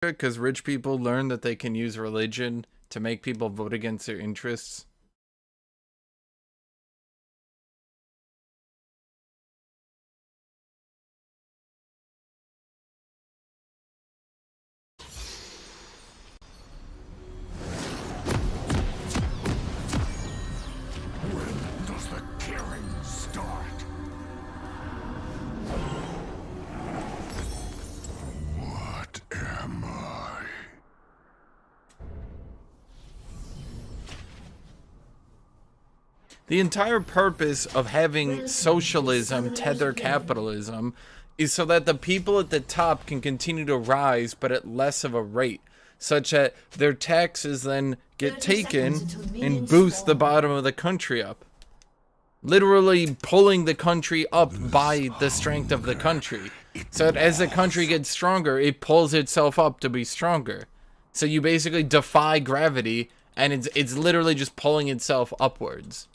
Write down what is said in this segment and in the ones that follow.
because rich people learn that they can use religion to make people vote against their interests. When does the killing start? What am I? The entire purpose of having socialism tether capitalism is so that the people at the top can continue to rise, but at less of a rate, such that their taxes then get taken and boost the bottom of the country up. Literally pulling the country up by the strength of the country. So that as the country gets stronger, it pulls itself up to be stronger. So you basically defy gravity, and it's literally just pulling itself upwards.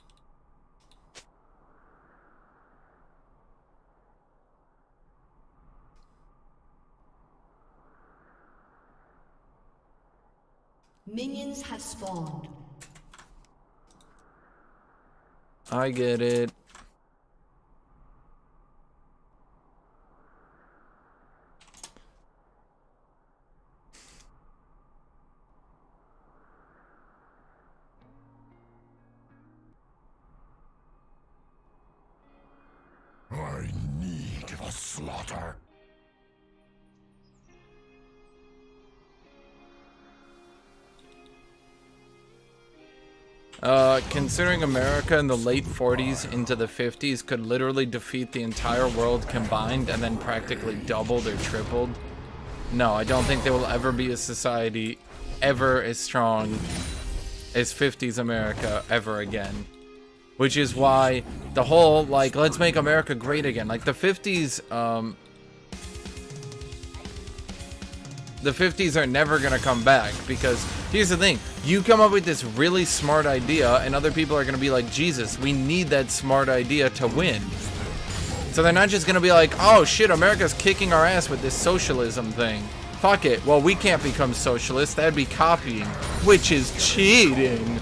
Minions have spawned. I get it. I need the slaughter. Considering America in the late 40s into the 50s could literally defeat the entire world combined and then practically doubled or tripled, no, I don't think there will ever be a society ever as strong as 50s America ever again. Which is why the whole, like, let's make America great again. Like, the 50s are never gonna come back, because here's the thing, you come up with this really smart idea and other people are gonna be like, Jesus, we need that smart idea to win. So they're not just gonna be like, oh shit, America's kicking our ass with this socialism thing. Fuck it, well, we can't become socialists, that'd be copying, which is cheating.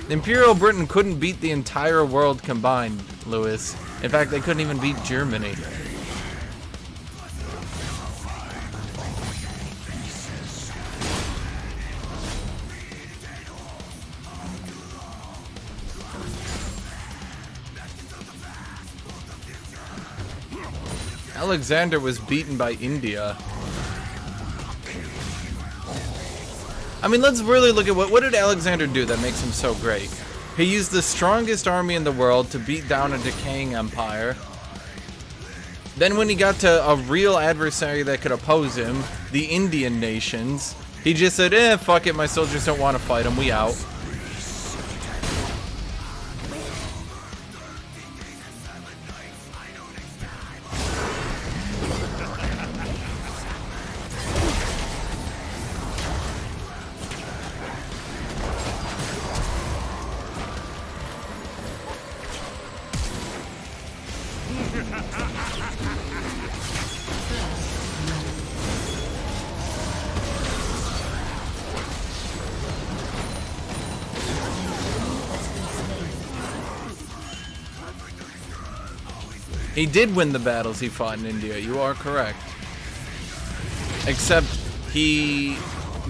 Imperial Britain couldn't beat the entire world combined, Lewis. In fact, they couldn't even beat Germany. Alexander was beaten by India. I mean, let's really look at what did Alexander do that makes him so great? He used the strongest army in the world to beat down a decaying empire. Then when he got to a real adversary that could oppose him, the Indian nations, he just said, fuck it, my soldiers don't want to fight him, we out. He did win the battles he fought in India, you are correct. Except he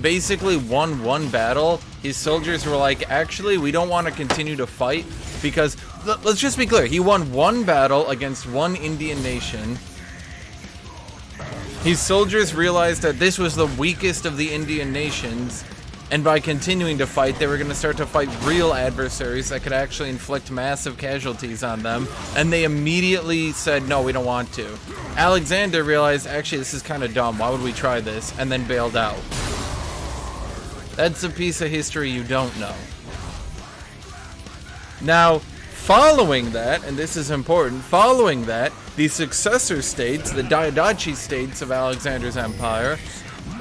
basically won one battle. His soldiers were like, actually, we don't want to continue to fight because, let's just be clear, he won one battle against one Indian nation. His soldiers realized that this was the weakest of the Indian nations, and by continuing to fight, they were going to start to fight real adversaries that could actually inflict massive casualties on them, and they immediately said, no, we don't want to. Alexander realized, actually, this is kind of dumb, why would we try this, and then bailed out. That's a piece of history you don't know. Now, following that, and this is important, following that, the successor states, the Diadachi states of Alexander's empire,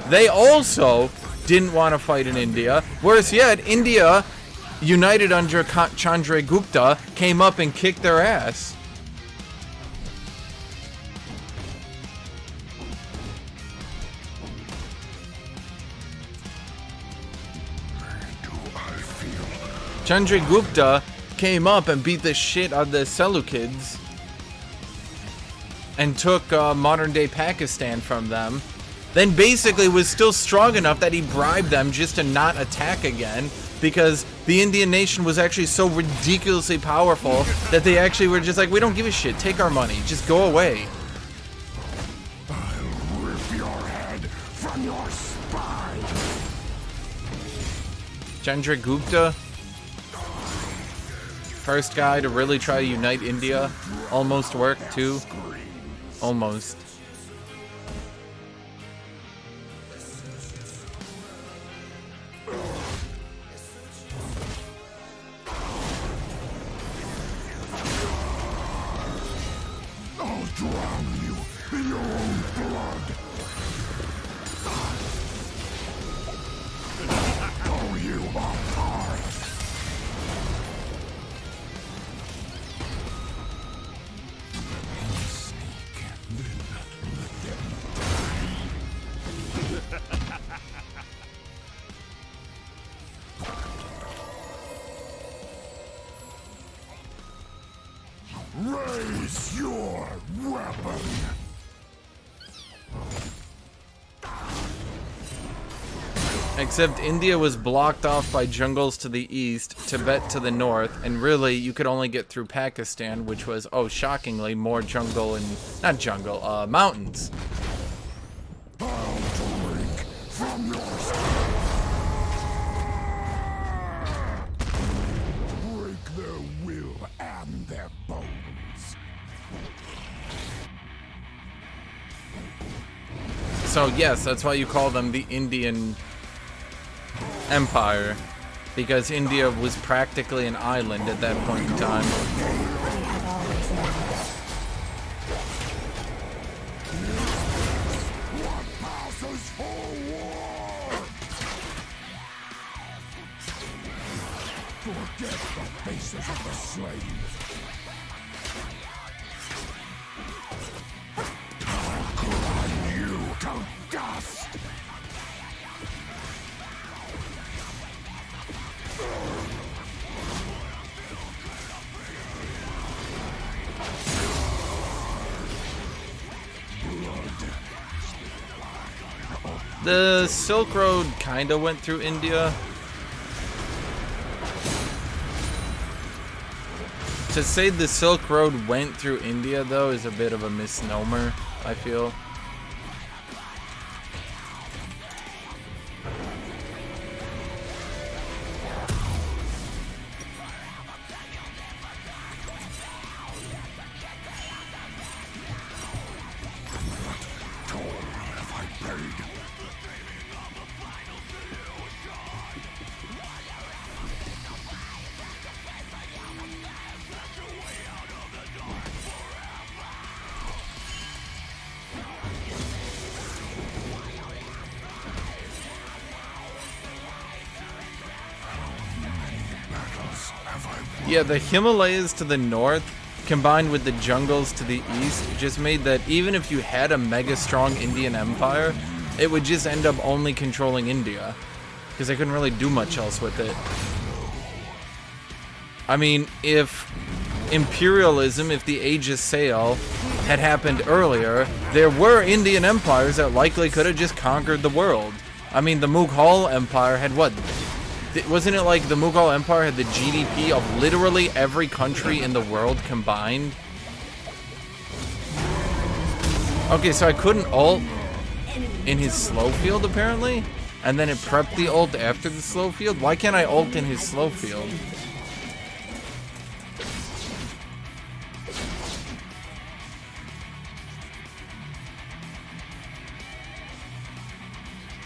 they also didn't want to fight in India. Worse yet, India, united under Chandragupta, came up and kicked their ass. Chandragupta came up and beat the shit out of the Seleucids and took modern-day Pakistan from them. Then basically was still strong enough that he bribed them just to not attack again, because the Indian nation was actually so ridiculously powerful that they actually were just like, we don't give a shit, take our money, just go away. I'll rip your head from your spine. Chandragupta, first guy to really try to unite India, almost worked too. Almost. I'll drown you in your own blood. Pull you apart. Sneak, then let them raise your weapon. Except India was blocked off by jungles to the east, Tibet to the north, and really you could only get through Pakistan, which was, oh shockingly, more jungle and, not jungle, mountains. I'll drink from your skin. Break their will and their bones. So yes, that's why you call them the Indian Empire, because India was practically an island at that point in time. What passes for war? Forget the faces of the slain. I'll grind you to dust. The Silk Road kinda went through India. To say the Silk Road went through India, though, is a bit of a misnomer, I feel. Yeah, the Himalayas to the north, combined with the jungles to the east, just made that even if you had a mega strong Indian empire, it would just end up only controlling India, because they couldn't really do much else with it. I mean, if imperialism, if the Age of Sail had happened earlier, there were Indian empires that likely could have just conquered the world. I mean, the Mughal Empire had what? Wasn't it like the Mughal Empire had the GDP of literally every country in the world combined? Okay, so I couldn't ult in his slow field apparently? And then it prepped the ult after the slow field? Why can't I ult in his slow field?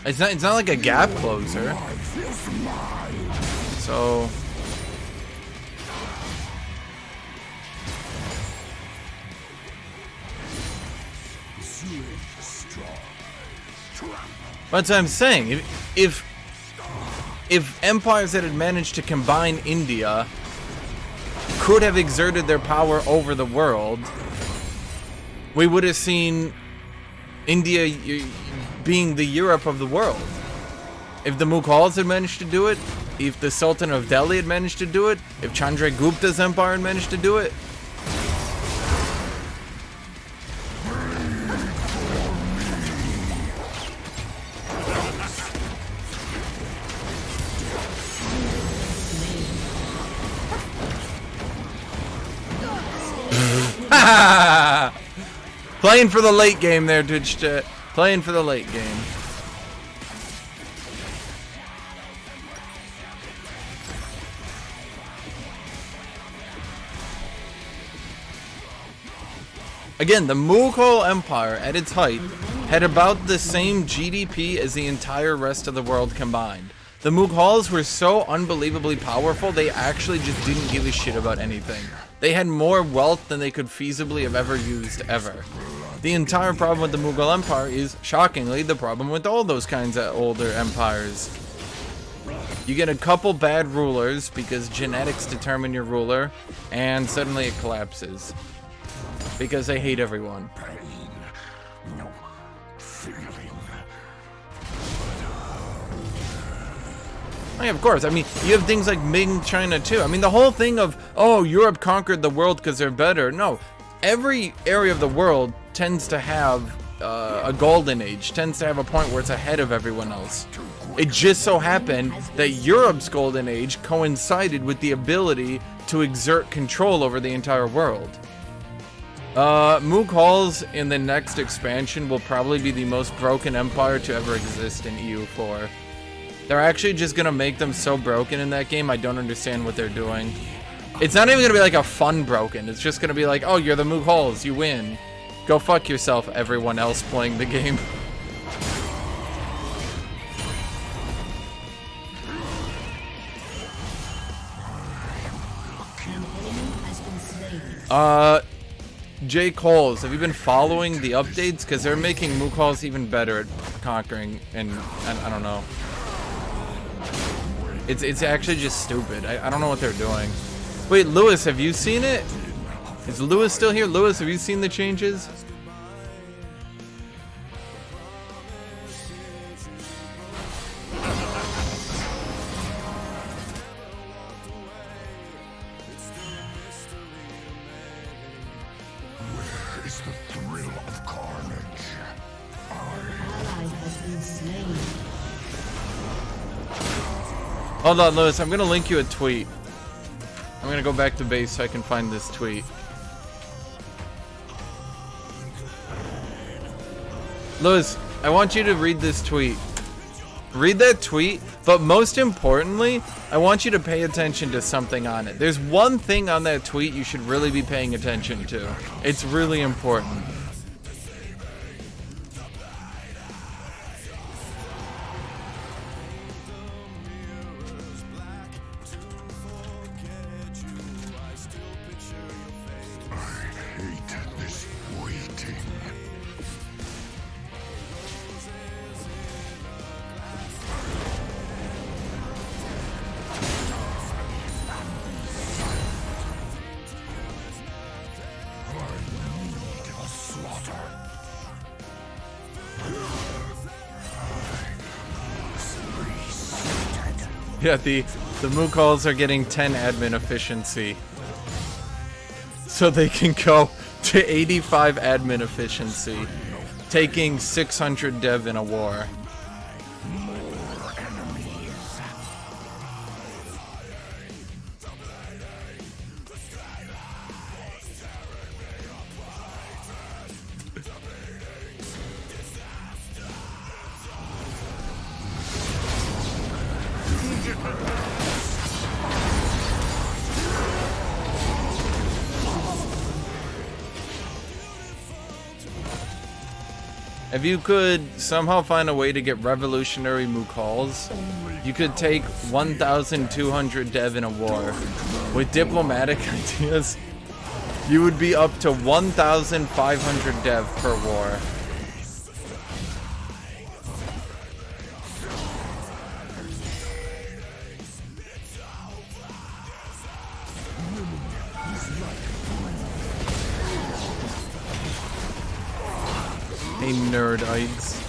It's not like a gap closer. So that's what I'm saying. If empires that had managed to combine India could have exerted their power over the world, we would have seen India being the Europe of the world. If the Mughals had managed to do it, if the Sultan of Delhi had managed to do it, if Chandragupta's empire had managed to do it. Playing for the late game there, Twitch chat. Playing for the late game. Again, the Mughal Empire at its height had about the same GDP as the entire rest of the world combined. The Mughals were so unbelievably powerful, they actually just didn't give a shit about anything. They had more wealth than they could feasibly have ever used, ever. The entire problem with the Mughal Empire is, shockingly, the problem with all those kinds of older empires. You get a couple bad rulers, because genetics determine your ruler, and suddenly it collapses. Because they hate everyone. Pain. No feeling. Oh, yeah, of course. I mean, you have things like Ming China too. I mean, the whole thing of, oh, Europe conquered the world because they're better. No, every area of the world tends to have a golden age, tends to have a point where it's ahead of everyone else. It just so happened that Europe's golden age coincided with the ability to exert control over the entire world. Mughals in the next expansion will probably be the most broken empire to ever exist in EU4. They're actually just gonna make them so broken in that game, I don't understand what they're doing. It's not even gonna be like a fun broken, it's just gonna be like, oh, you're the Mughals, you win. Go fuck yourself, everyone else playing the game. J. Coles, have you been following the updates? Because they're making Mughals even better at conquering, and I don't know. It's actually just stupid. I don't know what they're doing. Wait, Lewis, have you seen it? Is Lewis still here? Lewis, have you seen the changes? Where is the thrill of carnage? Ally has been slain. Hold on, Lewis. I'm gonna link you a tweet. I'm gonna go back to base so I can find this tweet. Lewis, I want you to read this tweet. Read that tweet, but most importantly, I want you to pay attention to something on it. There's one thing on that tweet you should really be paying attention to. It's really important. I hate this waiting. I need a slaughter. Yeah, the Mughals are getting 10 admin efficiency. So they can go to 85 admin efficiency, taking 600 dev in a war. More enemies. If you could somehow find a way to get revolutionary Mughals, you could take 1,200 dev in a war. With diplomatic ideas, you would be up to 1,500 dev per war. Hey, nerdites.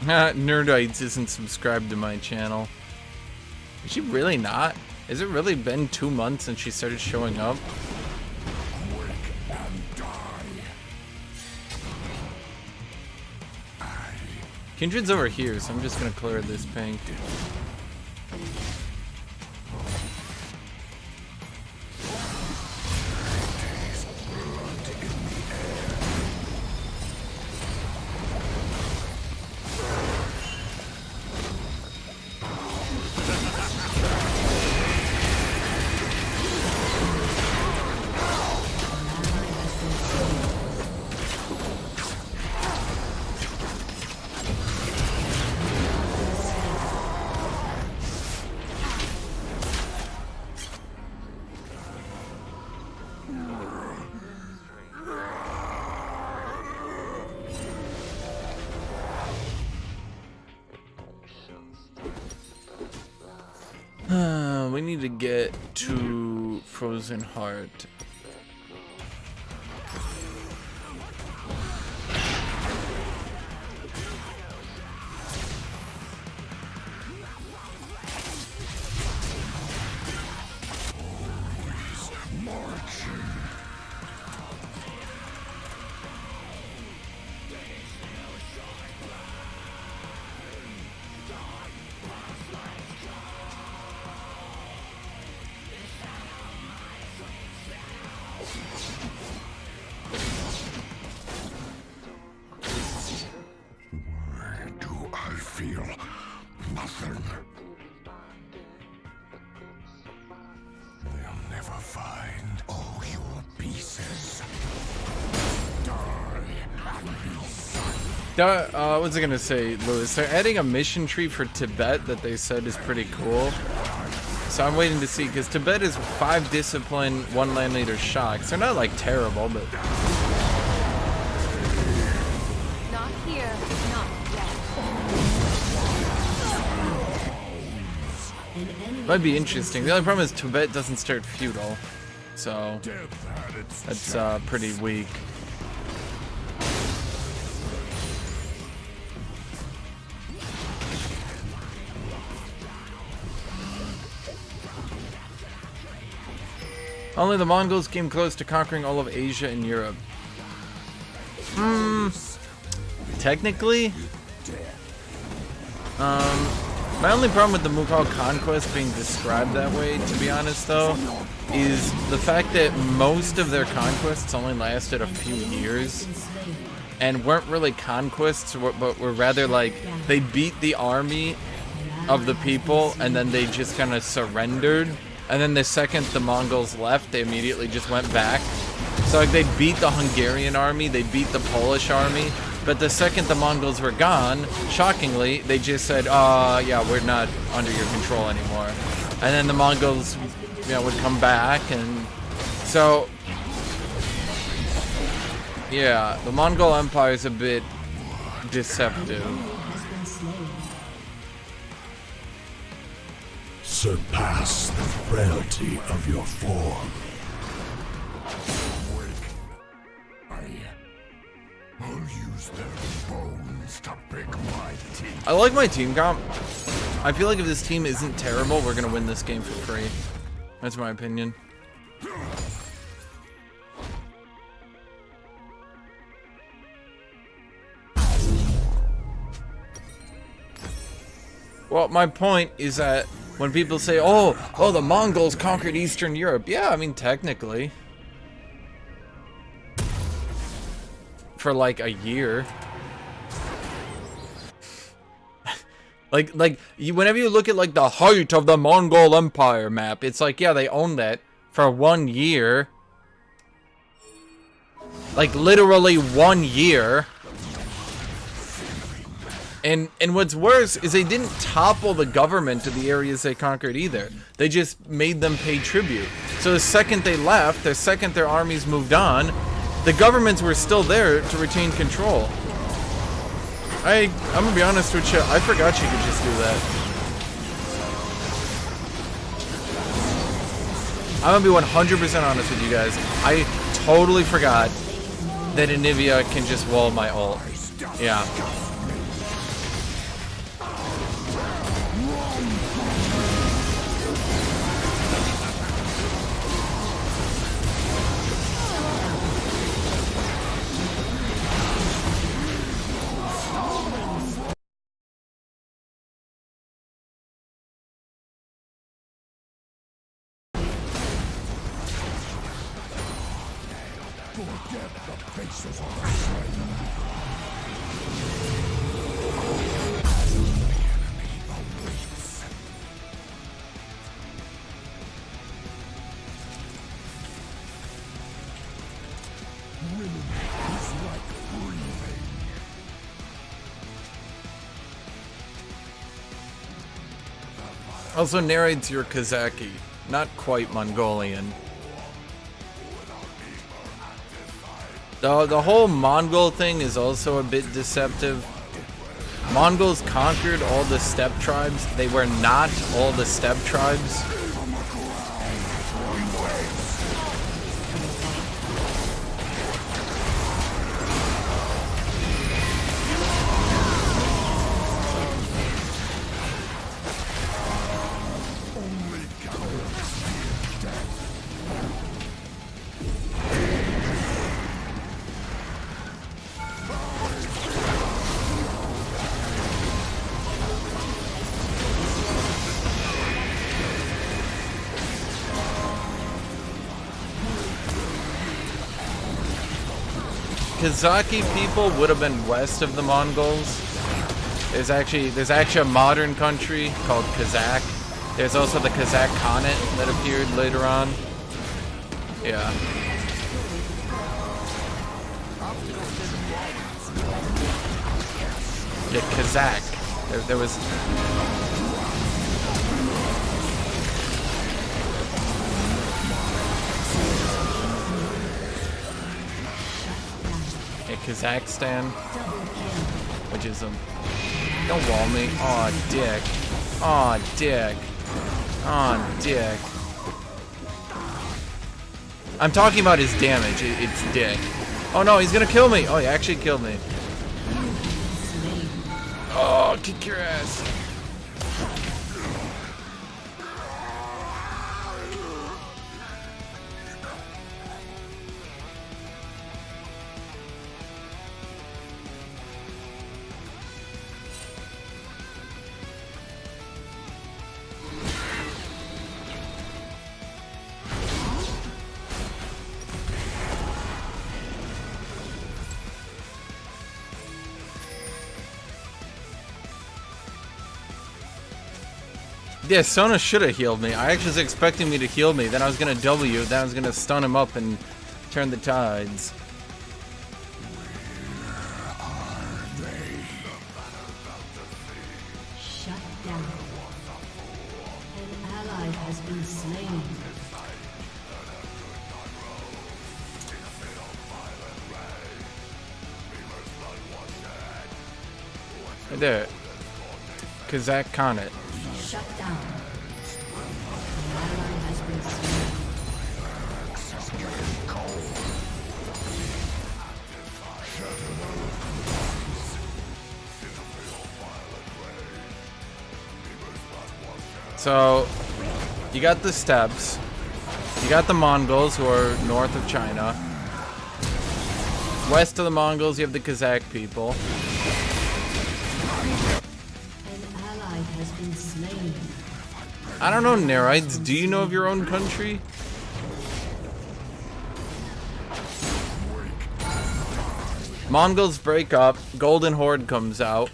Nerdites isn't subscribed to my channel. Is she really not? Has it really been 2 months since she started showing up? Quick and die. Kindred's over here, so I'm just gonna clear this pink. We need to get to Frozen Heart. Do I feel nothing? They'll never find all your pieces. What was I gonna say, Lewis? They're adding a mission tree for Tibet that they said is pretty cool. So I'm waiting to see, because Tibet is 5 discipline, 1 land leader shocks. They're not like terrible, but Not here, not yet. might be interesting. The only problem is Tibet doesn't start feudal, so Death had its that's pretty weak. Only the Mongols came close to conquering all of Asia and Europe. Technically, my only problem with the Mughal conquest being described that way, to be honest though, is the fact that most of their conquests only lasted a few years and weren't really conquests, but were rather like they beat the army of the people and then they just kind of surrendered. And then the second the Mongols left, they immediately just went back. So like they beat the Hungarian army, they beat the Polish army, but the second the Mongols were gone, shockingly, they just said, yeah, we're not under your control anymore. And then the Mongols, would come back, and so, yeah, the Mongol Empire is a bit deceptive. surpass the frailty of your form. I'll use their bones to pick my teeth. I like my team comp. I feel like if this team isn't terrible, we're gonna win this game for free. That's my opinion. Well, my point is that when people say, oh, the Mongols conquered Eastern Europe. Yeah, I mean, technically. For like a year. Whenever you look at like the height of the Mongol Empire map, it's like, yeah, they owned that for 1 year. Like literally 1 year. And what's worse is they didn't topple the government of the areas they conquered either. They just made them pay tribute. So the second they left, the second their armies moved on, the governments were still there to retain control. I'm gonna be honest with you, I forgot you could just do that. I'm gonna be 100% honest with you guys. I totally forgot that Anivia can just wall my ult. Yeah. Forget the faces of the slain. The enemy awaits. Winning is like breathing. Also narrates your Kazaki, not quite Mongolian. The whole Mongol thing is also a bit deceptive. Mongols conquered all the steppe tribes. They were not all the steppe tribes. Kazaki people would have been west of the Mongols. There's actually a modern country called Kazakh. There's also the Kazakh Khanate that appeared later on. Yeah. Yeah, Kazakh. There was. Kazakhstan, which is a don't wall me. Aw, dick. Aw, dick. Aw, dick. I'm talking about his damage. It's dick. Oh no, he's gonna kill me. Oh, he actually killed me. Oh, kick your ass. Yeah, Sona should have healed me. I actually was expecting me to heal me. Then I was going to W. Then I was going to stun him up and turn the tides. Shut down. An ally has been slain. Right there. Kazakh Khanate. Shut down. An ally has been slain. So, you got the steppes. You got the Mongols, who are north of China. West of the Mongols, you have the Kazakh people. An ally has been slain. I don't know, Nerites. Do you know of your own country? Mongols break up. Golden Horde comes out.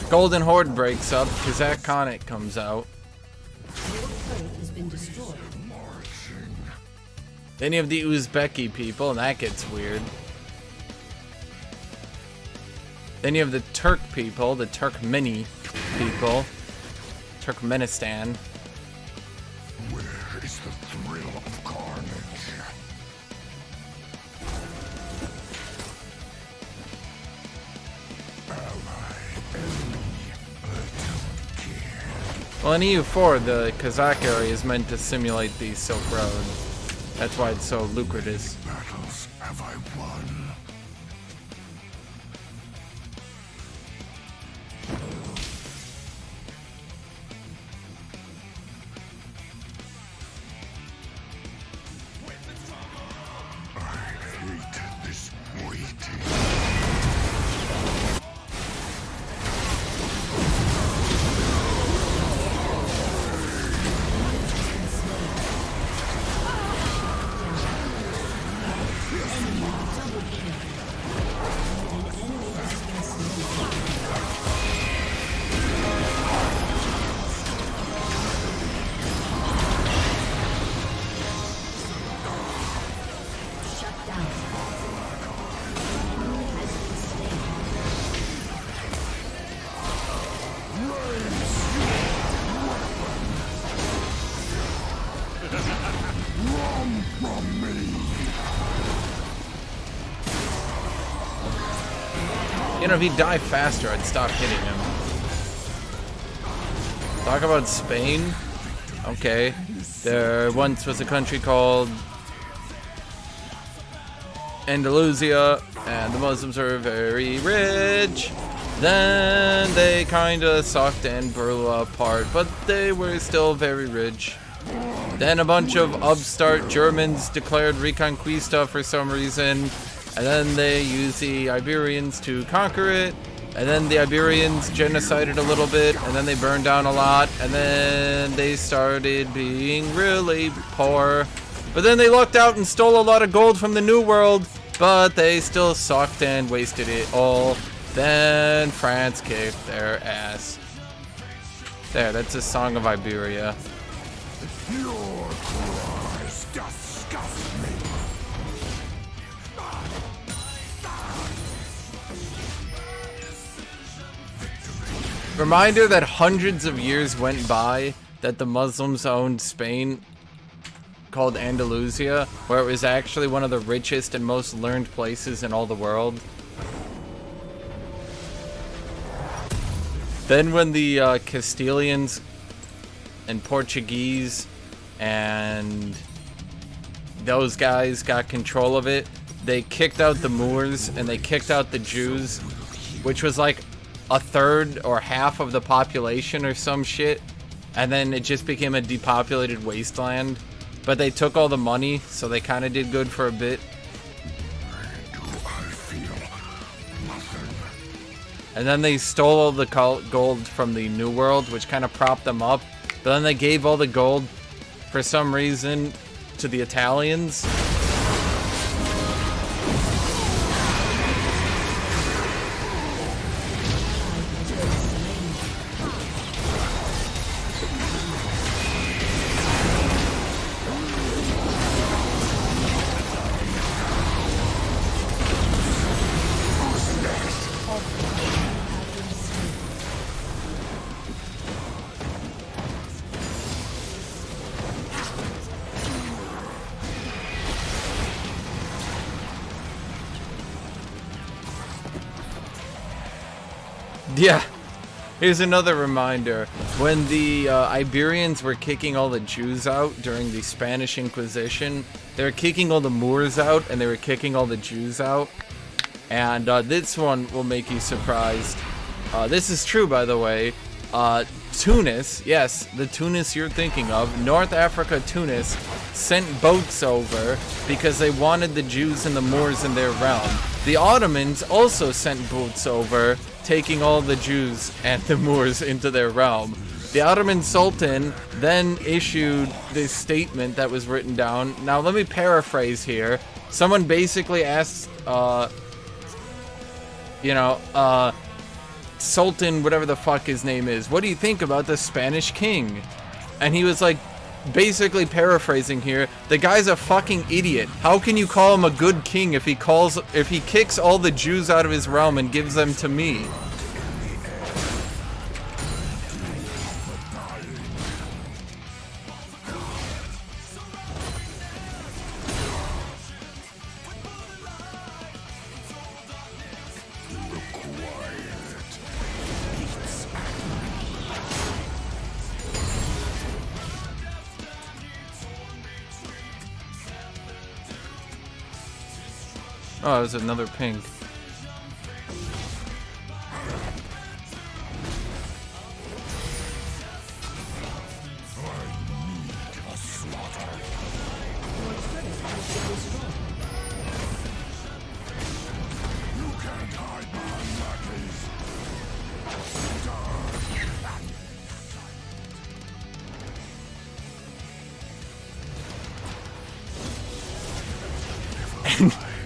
Golden Horde breaks up. Kazakh Khanate comes out. Your turret has been destroyed. Then you have the Uzbeki people, and that gets weird. Then you have the Turk people, the Turkmeni people. Turkmenistan. Where is the thrill of carnage? Well, in EU4, the Kazakh area is meant to simulate the Silk Road. That's why it's so lucrative. Battles have I won? You know, if he'd die faster, I'd stop hitting him. Talk about Spain. Okay. There once was a country called Andalusia, and the Muslims were very rich. Then they kinda sucked and blew apart, but they were still very rich. Then a bunch of upstart Germans declared Reconquista for some reason, and then they used the Iberians to conquer it, and then the Iberians genocided a little bit, and then they burned down a lot, and then they started being really poor. But then they lucked out and stole a lot of gold from the New World, but they still sucked and wasted it all. Then France kicked their ass. There, that's a song of Iberia. Your cries disgust me. Reminder that hundreds of years went by that the Muslims owned Spain, called Andalusia, where it was actually one of the richest and most learned places in all the world. Then when the Castilians and Portuguese and those guys got control of it, they kicked out the Moors and they kicked out the Jews, which was like a third or half of the population or some shit, and then it just became a depopulated wasteland. But they took all the money, so they kind of did good for a bit. And then they stole all the gold from the New World, which kind of propped them up. But then they gave all the gold, for some reason, to the Italians. Yeah, here's another reminder. When the Iberians were kicking all the Jews out during the Spanish Inquisition, they were kicking all the Moors out and they were kicking all the Jews out. And this one will make you surprised. This is true, by the way. Tunis, yes, the Tunis you're thinking of, North Africa, Tunis, sent boats over because they wanted the Jews and the Moors in their realm. The Ottomans also sent boats over, taking all the Jews and the Moors into their realm. The Ottoman Sultan then issued this statement that was written down. Now, let me paraphrase here. Someone basically asked, Sultan, whatever the fuck his name is, what do you think about the Spanish king? And he was like, basically paraphrasing here, the guy's a fucking idiot. How can you call him a good king if he kicks all the Jews out of his realm and gives them to me? Oh, there's another pink.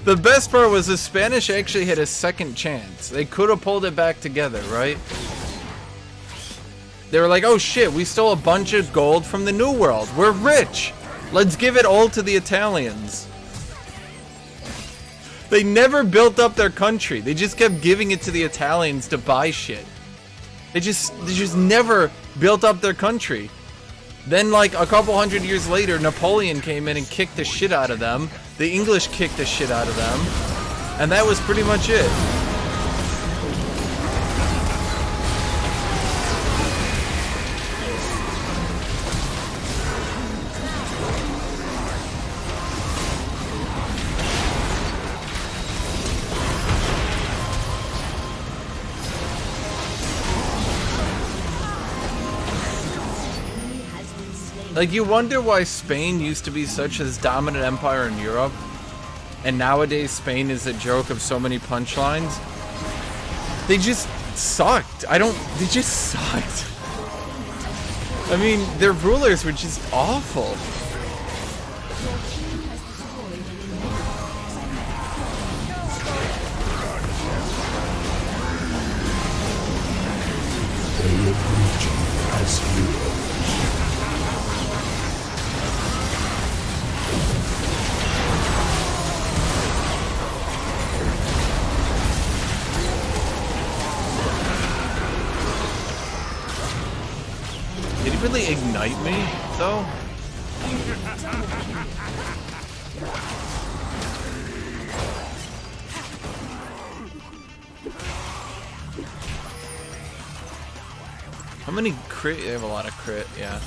The best part was the Spanish actually had a second chance. They could have pulled it back together, right? They were like, oh shit, we stole a bunch of gold from the New World. We're rich. Let's give it all to the Italians. They never built up their country. They just kept giving it to the Italians to buy shit. They just never built up their country. Then, like, a couple hundred years later, Napoleon came in and kicked the shit out of them. The English kicked the shit out of them. And that was pretty much it. Like, you wonder why Spain used to be such a dominant empire in Europe, and nowadays Spain is a joke of so many punchlines. They just sucked. They just sucked. I mean, their rulers were just awful. Did he really ignite me, though? How many crit? They have a lot of crit, yeah.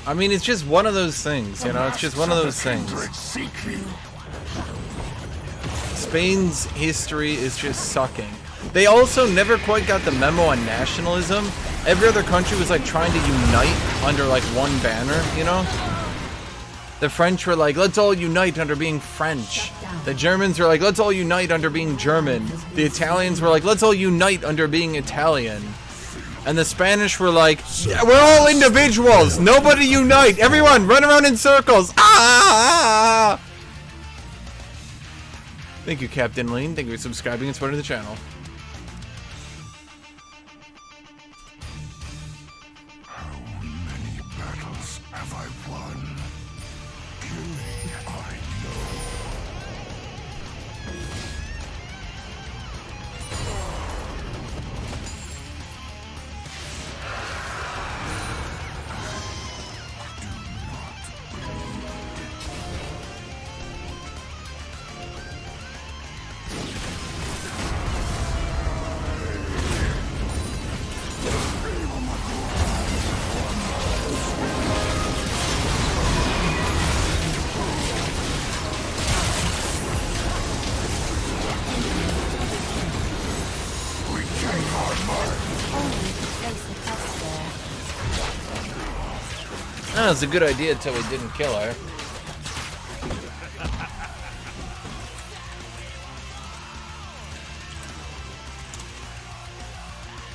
I mean, it's just one of those things, you know? It's just one of those things. Spain's history is just sucking. They also never quite got the memo on nationalism. Every other country was like trying to unite under like one banner, you know? The French were like, let's all unite under being French. The Germans were like, let's all unite under being German. The Italians were like, let's all unite under being Italian. And the Spanish were like, yeah, we're all individuals. Nobody unite. Everyone run around in circles. Ah! Thank you, Captain Lean. Thank you for subscribing and supporting the channel. How many battles have I won? Killing, I know. That was a good idea until we didn't kill her.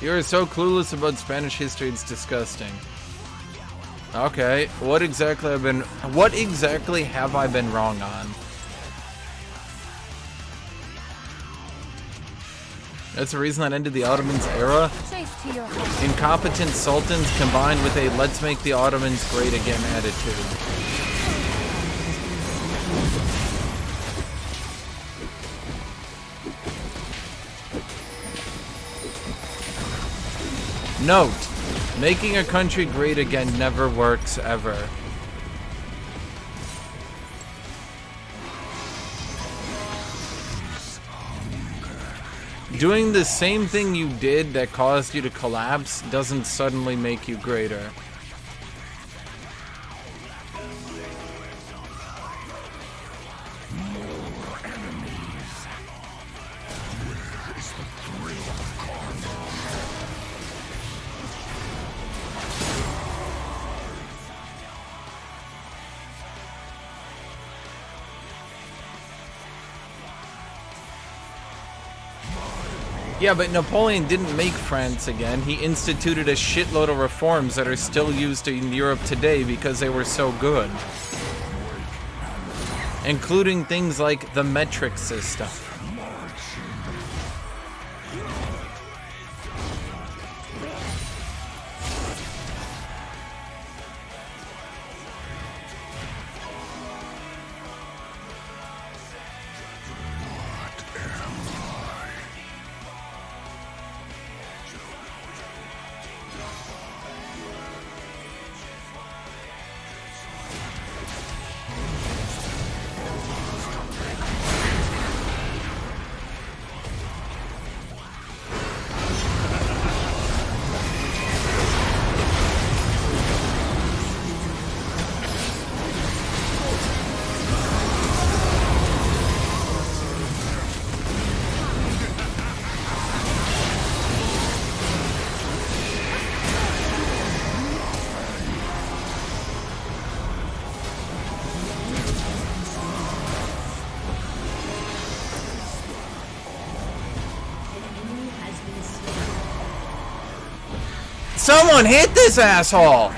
You are so clueless about Spanish history, it's disgusting. Okay, what exactly have I been wrong on? That's the reason that ended the Ottomans' era? Chase to your home. Incompetent sultans combined with a let's make the Ottomans great again attitude. Note, making a country great again never works ever. Doing the same thing you did that caused you to collapse doesn't suddenly make you greater. Yeah, but Napoleon didn't make France again. He instituted a shitload of reforms that are still used in Europe today because they were so good. Including things like the metric system. Someone hit this asshole!